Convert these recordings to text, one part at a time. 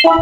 I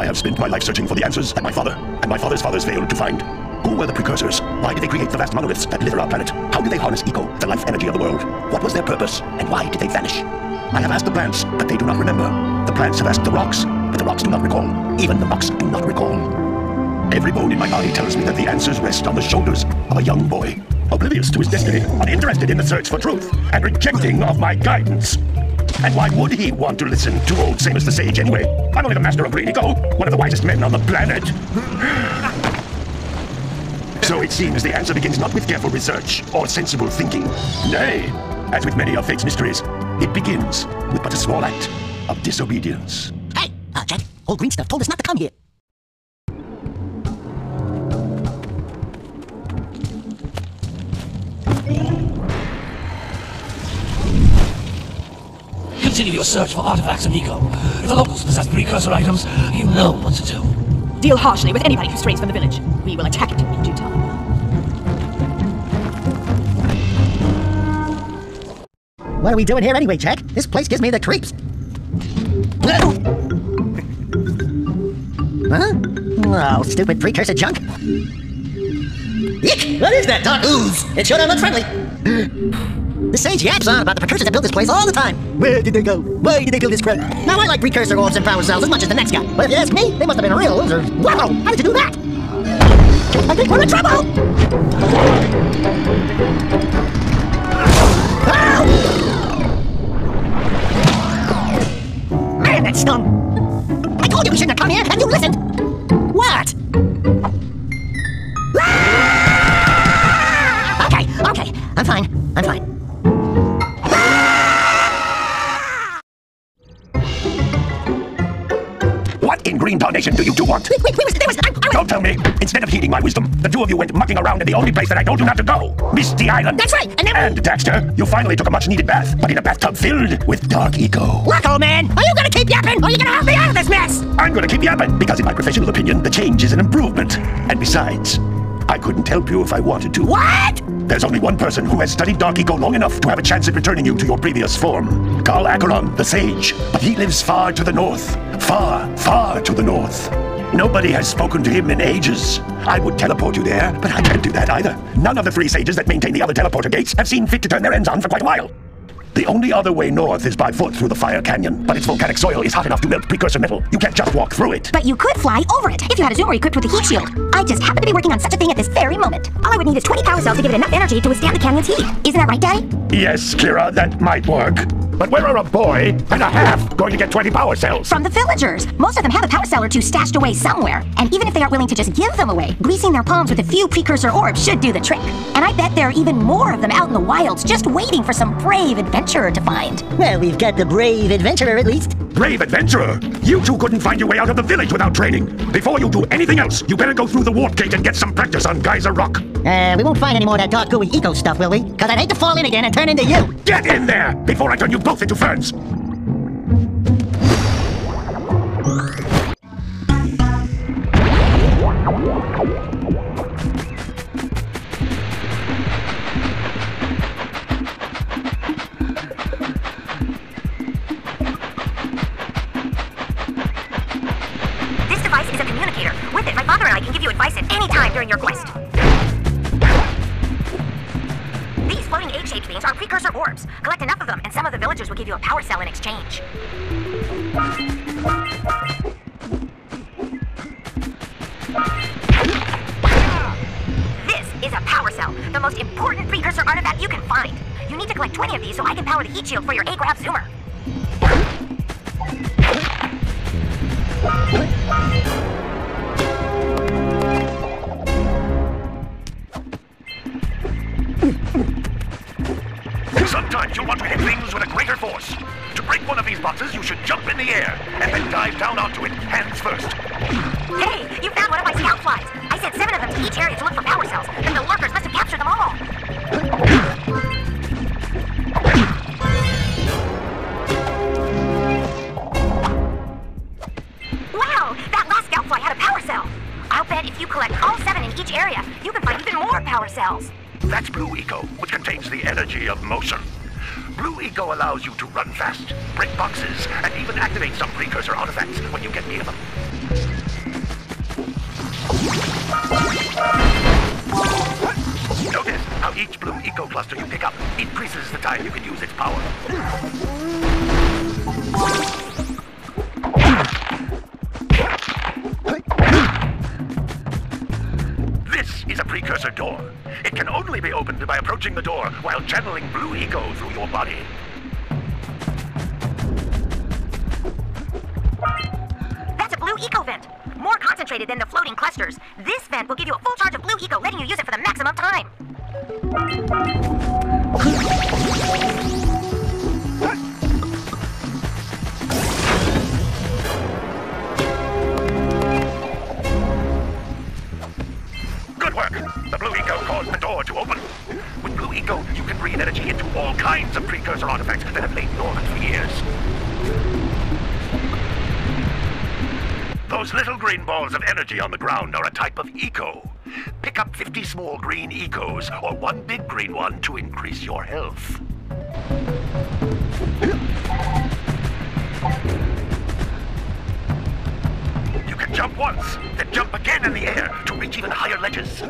have spent my life searching for the answers that my father and my father's fathers failed to find. Who were the precursors? Why did they create the vast monoliths that litter our planet? How did they harness eco, the life energy of the world? What was their purpose, and why did they vanish? I have asked the plants, but they do not remember. The plants have asked the rocks, but the rocks do not recall. Even the rocks do not recall. Every bone in my body tells me that the answers rest on the shoulders of a young boy, oblivious to his destiny, uninterested in the search for truth, and rejecting of my guidance. And why would he want to listen to old Samus the Sage anyway? I'm only the master of green eco, one of the wisest men on the planet. So it seems the answer begins not with careful research or sensible thinking. Nay, as with many of fate's mysteries, it begins with but a small act of disobedience. Hey! Jack, old green stuff told us not to come here. Continue your search for artifacts of eco. If the locals possess precursor items, you know what to do. Deal harshly with anybody who strays from the village. We will attack it in due time. What are we doing here anyway, Jack? This place gives me the creeps. Huh? Oh, stupid precursor junk. Eek! What is that dark ooze? It sure don't look friendly. The sage yaps on about the precursors that built this place all the time. Where did they go? Why did they build this crap? Now, I like precursor orbs and power cells as much as the next guy. But if you ask me, they must have been real losers. Wow! How did you do that? I think we're in trouble! Ow! Man, that stung! I told you we shouldn't have come here, and you listened! What? Ah! Okay, I'm fine. What in green tarnation do you two want? Don't tell me. Instead of heeding my wisdom, the two of you went mucking around in the only place that I told you not to go. Misty Island. That's right, And Daxter, you finally took a much-needed bath, but in a bathtub filled with dark eco. Look, old man, are you gonna keep yapping, or are you gonna help me out of this mess? I'm gonna keep yapping, because in my professional opinion, the change is an improvement. And besides, I couldn't help you if I wanted to. What? There's only one person who has studied dark eco long enough to have a chance at returning you to your previous form. Carl Acheron, the sage. But he lives far to the north. Far, far to the north. Nobody has spoken to him in ages. I would teleport you there, but I can't do that either. None of the 3 sages that maintain the other teleporter gates have seen fit to turn their ends on for quite a while. The only other way north is by foot through the Fire Canyon, but its volcanic soil is hot enough to melt precursor metal. You can't just walk through it. But you could fly over it if you had a zoomer equipped with a heat shield. I just happen to be working on such a thing at this very moment. All I would need is 20 power cells to give it enough energy to withstand the canyon's heat. Isn't that right, Daddy? Yes, Kira, that might work. But where are a boy and a half going to get 20 power cells? From the villagers. Most of them have a power cell or two stashed away somewhere. And even if they aren't willing to just give them away, greasing their palms with a few precursor orbs should do the trick. And I bet there are even more of them out in the wilds just waiting for some brave adventurer to find. Well, we've got the brave adventurer at least. Brave adventurer? You two couldn't find your way out of the village without training. Before you do anything else, you better go through the warp gate and get some practice on Geyser Rock. We won't find any more of that dark gooey eco stuff, will we? Because I'd hate to fall in again and turn into you. Get in there before I turn you both into ferns. This device is a communicator. With it, my father and I can give you advice at any time during your quest. These floating egg-shaped beings are precursor orbs. Collect enough of them, and some of the villagers will give you a power cell in exchange. This is a power cell, the most important precursor artifact you can find. You need to collect 20 of these so I can power the heat shield for your A-Grab zoomer. Sometimes you'll want to hit things with a greater force. To break one of these boxes, you should jump in the air, and then dive down onto it, hands first. Hey, you found one of my scout flies. I sent 7 of them to each area to look for power cells, and the lurkers must have captured them all. cells. That's Blue Eco, which contains the energy of motion. Blue Eco allows you to run fast, break boxes, and even activate some precursor artifacts when you get near them. Notice how each Blue Eco cluster you pick up increases the time you can use its power. This is a precursor door. It can only be opened by approaching the door while channeling Blue Eco through your body. That's a Blue Eco vent. More concentrated than the floating clusters. This vent will give you a full charge of Blue Eco, letting you use it for the maximum time. Good work! The Blue Eco caused the door to open. With Blue Eco, you can breathe energy into all kinds of precursor artifacts that have lain dormant for years. Those little green balls of energy on the ground are a type of eco. Pick up 50 small green ecos, or one big green one to increase your health. You can jump once, then jump again in the air to reach even higher ledges.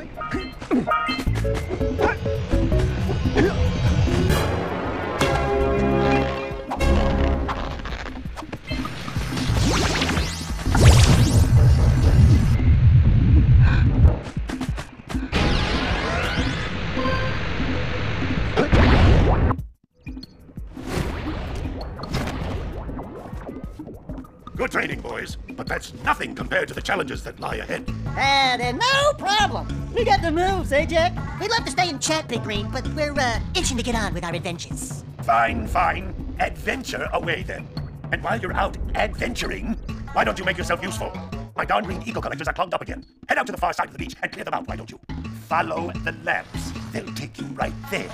Good training, boys, but that's nothing compared to the challenges that lie ahead. Then no problem. We got the moves, eh, Jack? We'd love to stay and chat, Big Green, but we're itching to get on with our adventures. Fine, fine. Adventure away, then. And while you're out adventuring, why don't you make yourself useful? My darn green eco collectors are clogged up again. Head out to the far side of the beach and clear them out, why don't you? Follow the lamps. They'll take you right there.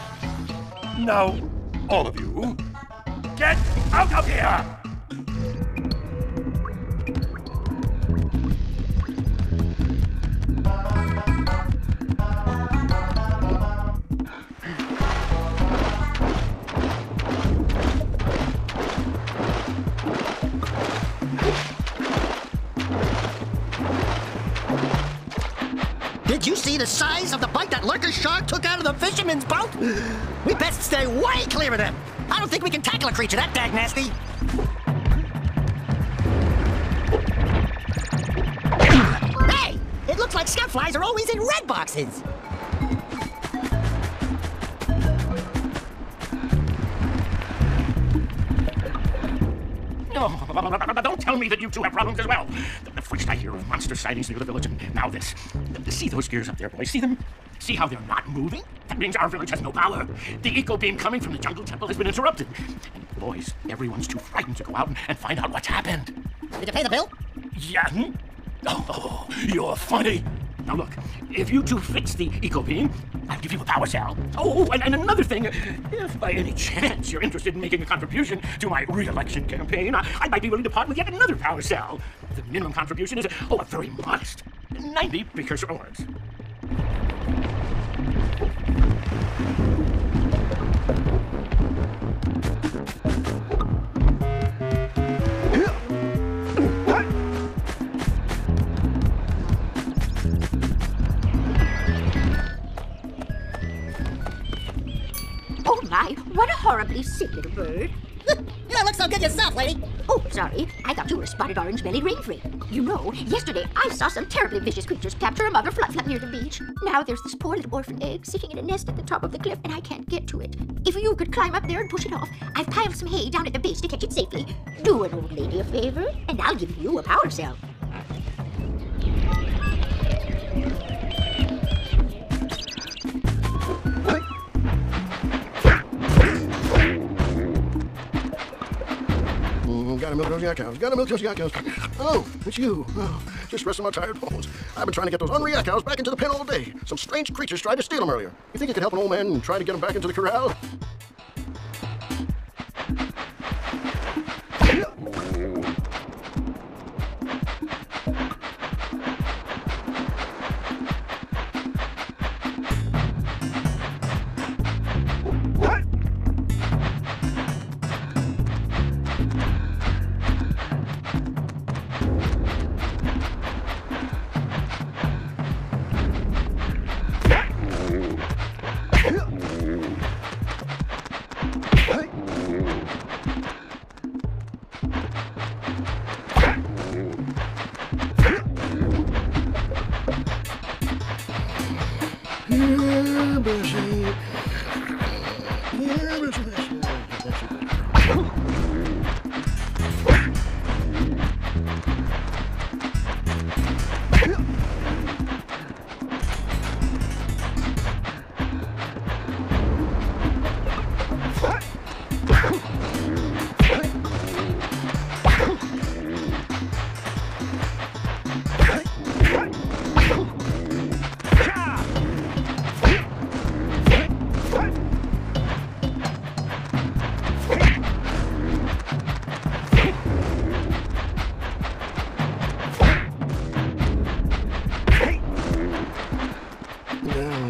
Now, all of you, get out of here! Did you see the size of the bite that lurker shark took out of the fisherman's boat? We best stay way clear of them. I don't think we can tackle a creature that dag nasty. Hey! It looks like scout flies are always in red boxes. Don't tell me that you two have problems as well. First I hear of monster sightings near the village, and now this. See those gears up there, boys? See them? See how they're not moving? That means our village has no power. The eco beam coming from the jungle temple has been interrupted. And boys, everyone's too frightened to go out and find out what's happened. Did you pay the bill? Yeah. Oh, you're funny. Now look, if you two fix the eco beam, I'll give you a power cell. Oh, and another thing, if by any chance you're interested in making a contribution to my re-election campaign, I might be willing to part with yet another power cell. The minimum contribution is, a very modest 90 precursor orbs. Oh my, what a horribly sick little bird. You don't look so good yourself, lady. Oh, sorry. I thought you were a spotted orange-bellied rainfree. You know, yesterday I saw some terribly vicious creatures capture a mother flat near the beach. Now there's this poor little orphan egg sitting in a nest at the top of the cliff, and I can't get to it. If you could climb up there and push it off, I've piled some hay down at the base to catch it safely. Do an old lady a favor, and I'll give you a power cell. Gotta milk those yak cows. Gotta milk those yak cows. Oh, it's you. Oh, just resting my tired bones. I've been trying to get those unreal cows back into the pen all day. Some strange creatures tried to steal them earlier. You think you could help an old man and try to get them back into the corral? Bessie. Yeah, Bessie.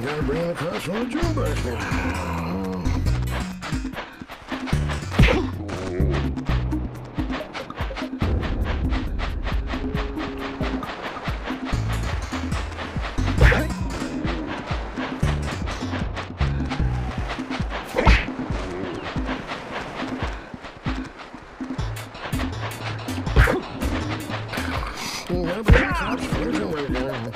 Gotta bring it across from the jukebox now. Gotta bring it across from the jukebox now.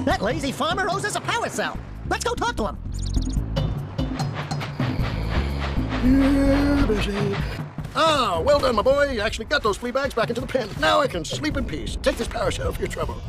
That lazy farmer owes us a power cell. Let's go talk to him. Yeah, Bessie. Ah, well done, my boy. You actually got those flea bags back into the pen. Now I can sleep in peace. Take this power cell for your trouble.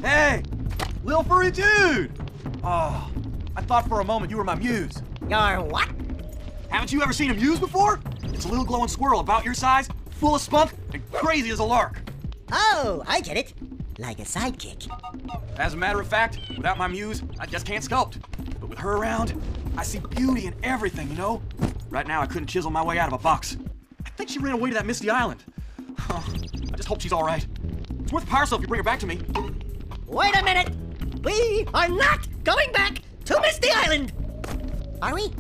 Hey! Lil Furry Dude! Oh, I thought for a moment you were my muse. Your what? Haven't you ever seen a muse before? It's a little glowing squirrel about your size, full of spunk, and crazy as a lark. Oh, I get it. Like a sidekick. As a matter of fact, without my muse, I just can't sculpt. But with her around, I see beauty in everything, you know? Right now, I couldn't chisel my way out of a box. I think she ran away to that misty island. Oh, I just hope she's all right. It's worth a power cell if you bring her back to me. Wait a minute! We are not going back to Misty Island! Are we?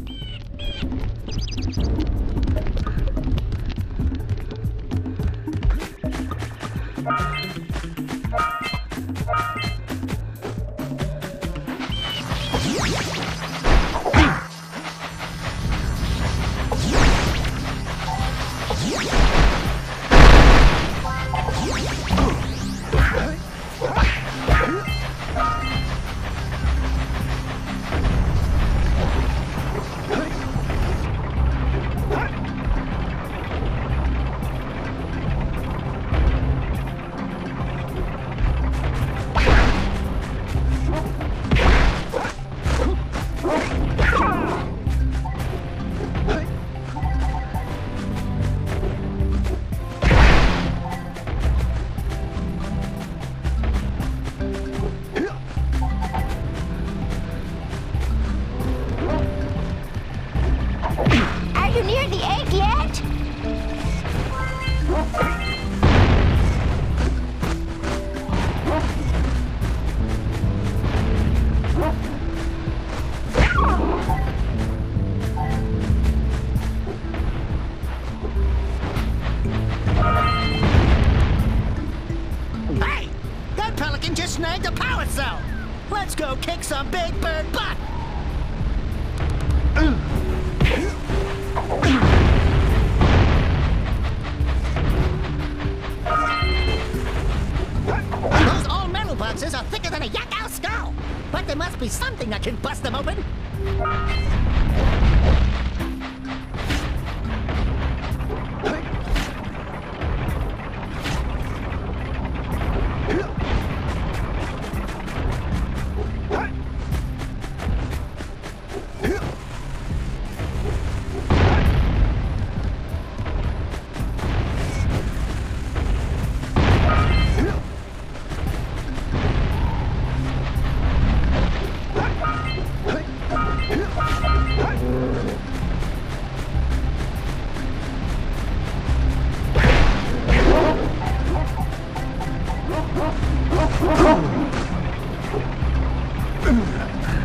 some big bird butt! Those all-metal boxes are thicker than a yak-owl skull! But there must be something that can bust them open!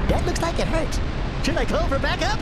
That looks like it hurts. Should I call for backup?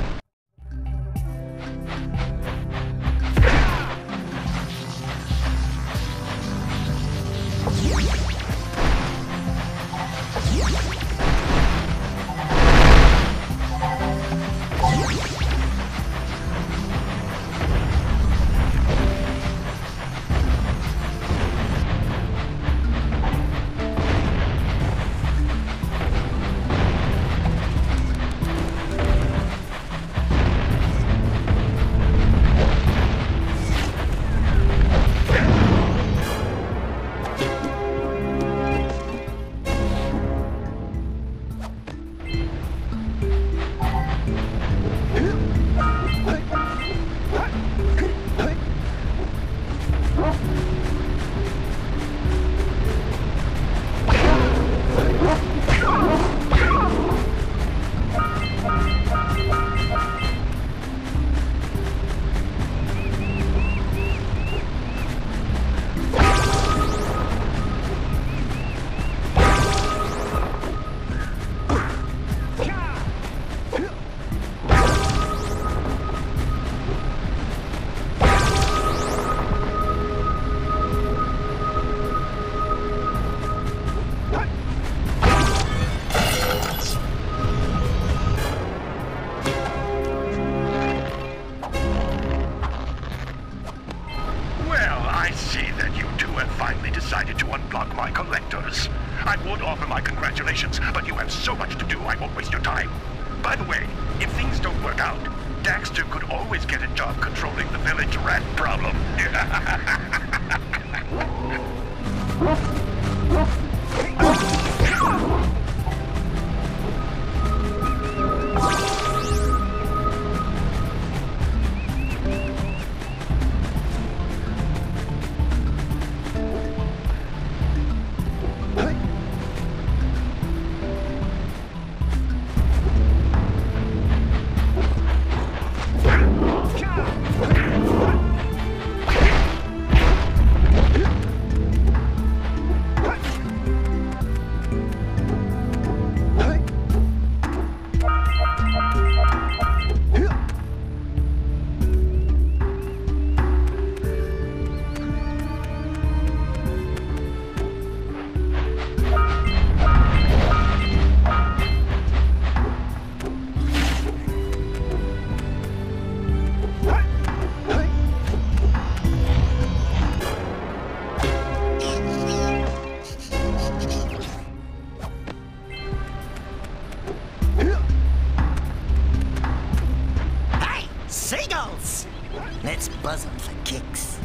decided to unblock my collectors. I would offer my congratulations, but you have so much to do I won't waste your time. By the way, if things don't work out, Daxter could always get a job controlling the village rat problem. Seagulls! Let's buzz them for kicks.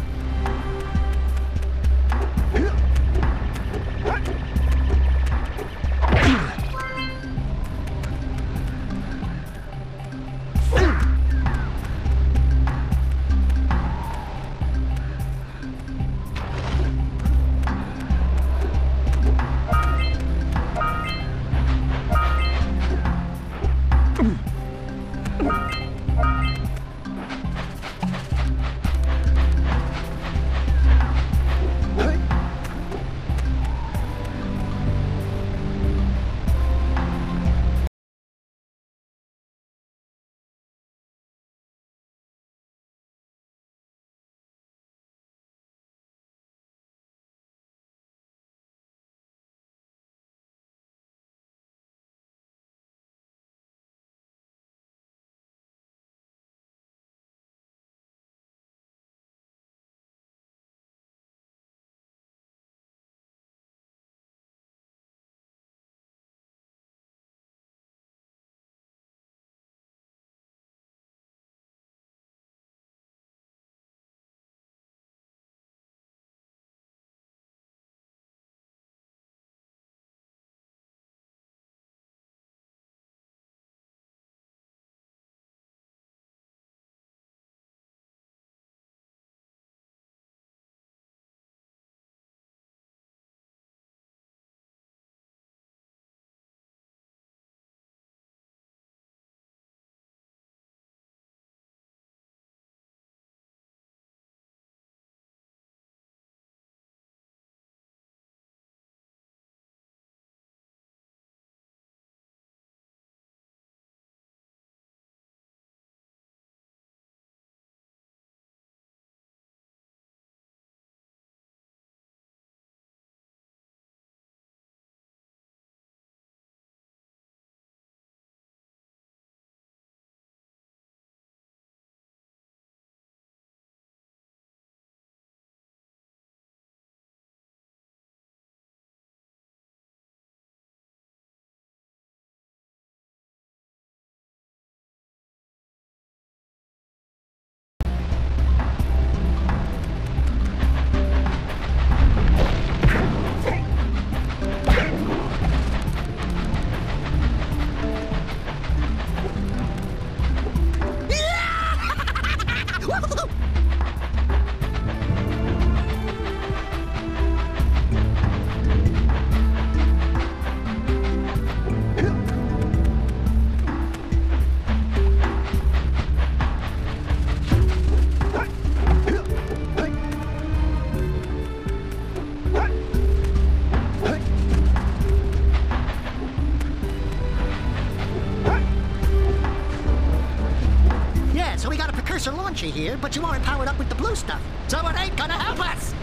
So we got a Precursor launcher here, but you aren't powered up with the blue stuff. So it ain't gonna help us!